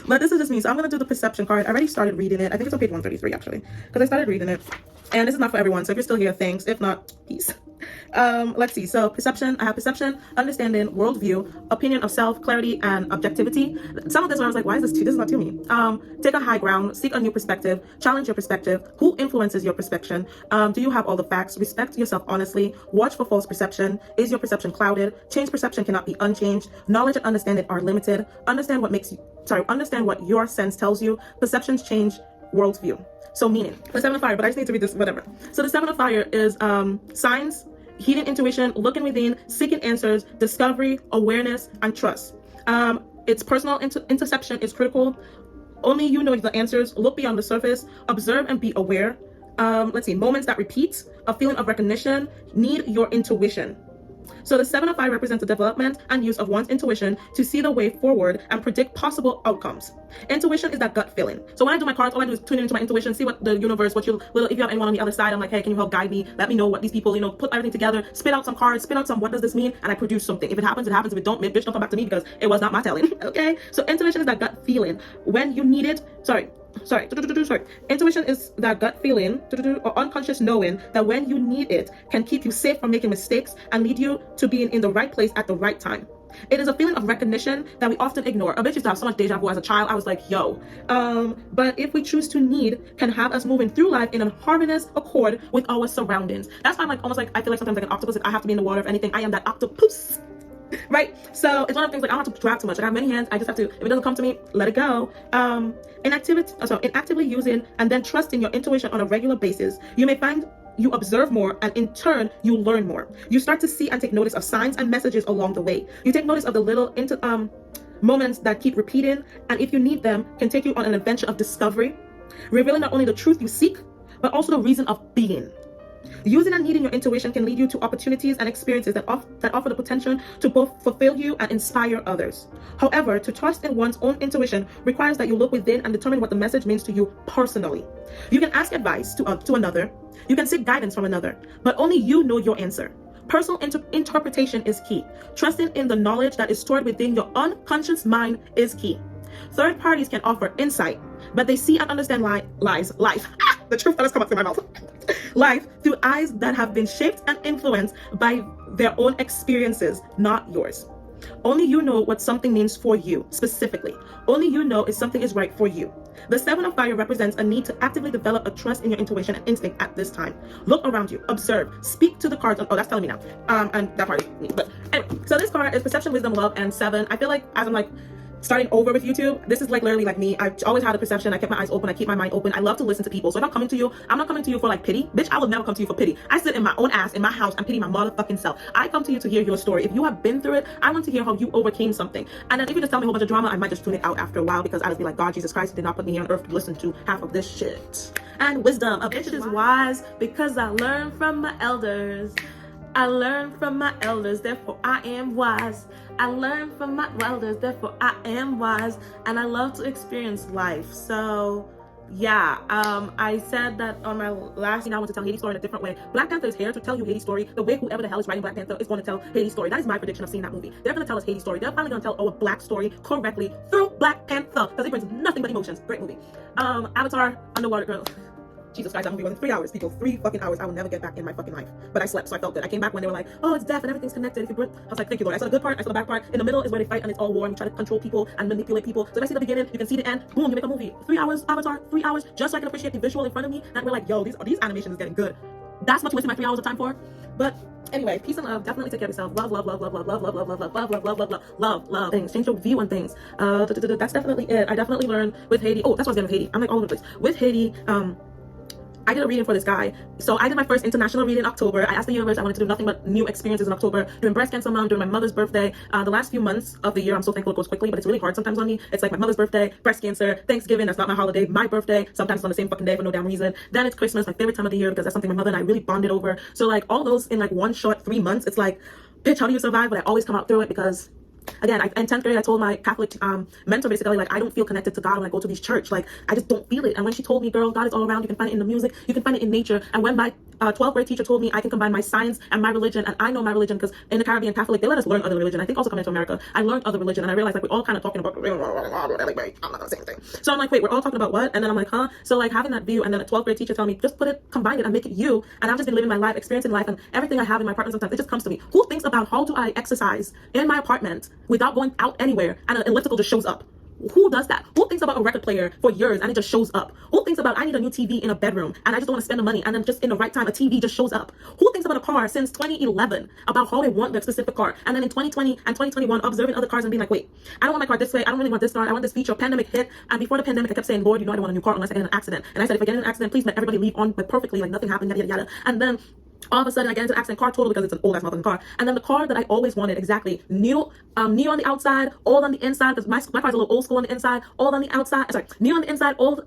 But this is just me. So I'm going to do the perception card. I already started reading it. I think it's on page 133 actually, because I started reading it. And this is not for everyone. So if you're still here, thanks. If not, peace. Let's see. So perception, I have perception, understanding, worldview, opinion of self, clarity, and objectivity. Some of this I was like, why is this too? This is not to me. Take a high ground, seek a new perspective, challenge your perspective. Who influences your perception? Do you have all the facts? Respect yourself honestly. Watch for false perception. Is your perception clouded? Change perception cannot be unchanged. Knowledge and understanding are limited. Understand what your sense tells you. Perceptions change worldview. So meaning, the Seven of Fire, but I just need to read this, whatever. So the Seven of Fire is signs, heeding intuition, looking within, seeking answers, discovery, awareness, and trust. Its personal interception is critical. Only you know the answers. Look beyond the surface. Observe and be aware. Let's see, moments that repeat, a feeling of recognition, need your intuition. So the Seven of Fire represents the development and use of one's intuition to see the way forward and predict possible outcomes. Intuition is that gut feeling. So when I do my cards, all I do is tune into my intuition, see what the universe, if you have anyone on the other side, I'm like, hey, can you help guide me? Let me know what these people, put everything together, spit out some cards, spit out some, what does this mean? And I produce something. If it happens, it happens. If it don't, bitch, don't come back to me because it was not my telling. Okay? So intuition is that gut feeling. When you need it, Intuition is that gut feeling or unconscious knowing that when you need it can keep you safe from making mistakes and lead you to being in the right place at the right time. It is a feeling of recognition that we often ignore. A bitch used to have so much deja vu as a child. I was like, yo. But if we choose to need, can have us moving through life in a harmonious accord with our surroundings. That's why I'm like, almost like, I feel like sometimes like an octopus. If I have to be in the water, if anything, I am that octopus. Right? So it's one of the things like I don't have to drag too much. I have many hands. I just have to, if it doesn't come to me, let it go. In actively using and then trusting your intuition on a regular basis, you may find you observe more and in turn you learn more. You start to see and take notice of signs and messages along the way. You take notice of the little moments that keep repeating, and if you need them, can take you on an adventure of discovery, revealing not only the truth you seek, but also the reason of being. Using and needing your intuition can lead you to opportunities and experiences that offer the potential to both fulfill you and inspire others. However, to trust in one's own intuition requires that you look within and determine what the message means to you personally. You can ask advice to another, you can seek guidance from another, but only you know your answer. Personal interpretation is key. Trusting in the knowledge that is stored within your unconscious mind is key. Third parties can offer insight, but they see and understand life, the truth that has come up through my mouth, life through eyes that have been shaped and influenced by their own experiences, not yours. Only you know what something means for you, specifically. Only you know if something is right for you. The Seven of Fire represents a need to actively develop a trust in your intuition and instinct at this time. Look around you, observe, speak to the cards. Oh, that's telling me now. And that part is me. But anyway, so this card is Perception, Wisdom, Love, and 7. I feel like as I'm like starting over with YouTube, this is like literally like me. I've always had a perception. I kept my eyes open. I keep my mind open. I love to listen to people. So if I'm coming to you, I'm not coming to you for like pity. Bitch, I will never come to you for pity. I sit in my own ass in my house and pity my motherfucking self. I come to you to hear your story. If you have been through it, I want to hear how you overcame something. And then if you just tell me a whole bunch of drama, I might just tune it out after a while because I just be like, God, Jesus Christ did not put me here on earth to listen to half of this shit. And wisdom. A bitch is wise because I learned from my elders. I learned from my elders, therefore I am wise. I learned from my elders, therefore I am wise. And I love to experience life. So yeah, I said that on my last thing, I want to tell Haiti's story in a different way. Black Panther is here to tell you Haiti's story the way whoever the hell is writing Black Panther is going to tell Haiti's story. That is my prediction of seeing that movie. They're going to tell us Haiti's story. They're finally going to tell our black story correctly through Black Panther because it brings nothing but emotions. Great movie. Avatar, Underwater Girl. Jesus Christ, that movie was 3 hours, people. 3 fucking hours. I will never get back in my fucking life. But I slept, so I felt good. I came back when they were like, oh, it's death and everything's connected. I was like, thank you, Lord. I saw the good part, I saw the bad part. In the middle is where they fight and it's all war and we try to control people and manipulate people. So if I see the beginning, you can see the end. Boom, you make a movie. 3 hours, Avatar, 3 hours, just so I can appreciate the visual in front of me. And we're like, yo, these animations is getting good. That's what you wasted my 3 hours of time for. But anyway, peace and love. Definitely take care of yourself. Love, love, love, love, love, love, love, love, love, love, love, love, love, love, love, love, love things. Change your view on things. That's definitely it. I definitely learned with Haiti. Oh, that's what I was getting with Haiti. I'm like all over the place. With Haiti, I did a reading for this guy. So I did my first international reading in October. I asked the universe, I wanted to do nothing but new experiences in October. During breast cancer month, during my mother's birthday. The last few months of the year, I'm so thankful it goes quickly, but it's really hard sometimes on me. It's like my mother's birthday, breast cancer, Thanksgiving, that's not my holiday, my birthday, sometimes it's on the same fucking day for no damn reason. Then it's Christmas, my favorite time of the year, because that's something my mother and I really bonded over. So like all those in like one short 3 months, it's like, bitch, how do you survive? But I always come out through it because Again, in 10th grade, I told my Catholic mentor basically, like, I don't feel connected to God when I go to these church. Like, I just don't feel it. And when she told me, girl, God is all around. You can find it in the music. You can find it in nature. And when my 12th grade teacher told me I can combine my science and my religion, and I know my religion because in the Caribbean Catholic, they let us learn other religion. I think also coming to America, I learned other religion, and I realized like we're all kind of talking about, I'm not gonna say anything. So I'm like, wait, we're all talking about what? And then I'm like, huh? So like having that view, and then a 12th grade teacher telling me, just combine it and make it you. And I've just been living my life, experiencing life, and everything I have in my apartment sometimes, it just comes to me. Who thinks about how do I exercise in my apartment without going out anywhere and an elliptical just shows up? Who does that? Who thinks about a record player for years and it just shows up? Who thinks about I need a new TV in a bedroom and I just don't want to spend the money and then just in the right time a TV just shows up? Who thinks about a car since 2011 about how they want their specific car, and then in 2020 and 2021 observing other cars and being like, wait, I don't want my car this way, I don't really want this car, I want this feature. Pandemic hit, and before the pandemic I kept saying, Lord, you know I don't want a new car unless I get in an accident. And I said, if I get in an accident, please let everybody leave on perfectly, like nothing happened, yada yada yada. And then all of a sudden I get into an accident, car total because it's an old ass motherfucking car. And then the car that I always wanted, exactly, new on the outside, old on the inside, because my car's a little old school on the inside, old on the outside, sorry, new on the inside, old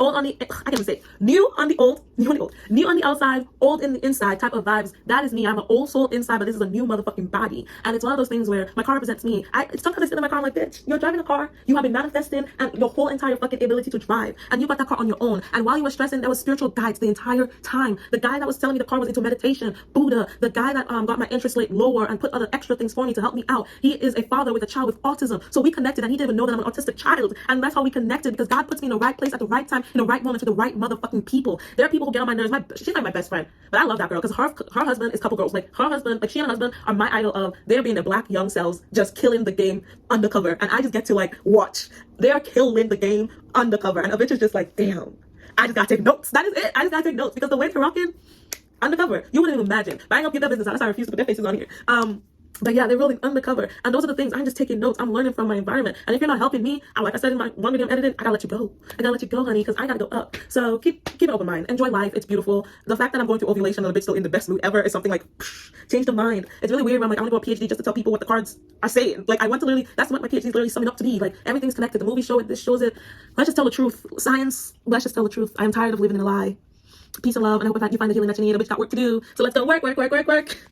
on the, I can't even say it. New on the outside, old in the inside type of vibes. That is me. I'm an old soul inside, but this is a new motherfucking body. And it's one of those things where my car represents me. Sometimes I sit in my car, I'm like, bitch, you're driving a car, you have been manifesting and your whole entire fucking ability to drive, and you got that car on your own. And while you were stressing, there was spiritual guides the entire time. The guy that was telling me the car was into meditation, Buddha, the guy that got my interest rate lower and put other extra things for me to help me out. He is a father with a child with autism. So we connected, and he didn't even know that I'm an autistic child. And that's how we connected, because God puts me in the right place at the right time, in the right moment, to the right motherfucking people. There are people who get on my nerves. She's like my best friend, but I love that girl because her husband is couple girls. Like her husband, like she and her husband are my idol of they're being their black young selves, just killing the game undercover, and I just get to like watch. They're killing the game undercover, and a bitch is just like, damn, I just gotta take notes. That is it. I just gotta take notes because the way they're rocking undercover, you wouldn't even imagine. But I ain't gonna give that business out. That's why I refuse to put their faces on here. But yeah, they're rolling undercover. And those are the things, I'm just taking notes. I'm learning from my environment. And if you're not helping me, like I said in my one video I'm editing, I gotta let you go. I gotta let you go, honey, because I gotta go up. So keep an open mind. Enjoy life. It's beautiful. The fact that I'm going through ovulation and the bitch still in the best mood ever is something like, change the mind. It's really weird when I'm like, I want to go a PhD just to tell people what the cards are saying. Like, I want to literally, that's what my PhD is literally summing up to be. Like, everything's connected. The movie show it, this shows it. Let's just tell the truth. Science, let's just tell the truth. I'm tired of living in a lie. Peace and love, and I hope you find the healing that you need. A bitch got work to do. So let's go work.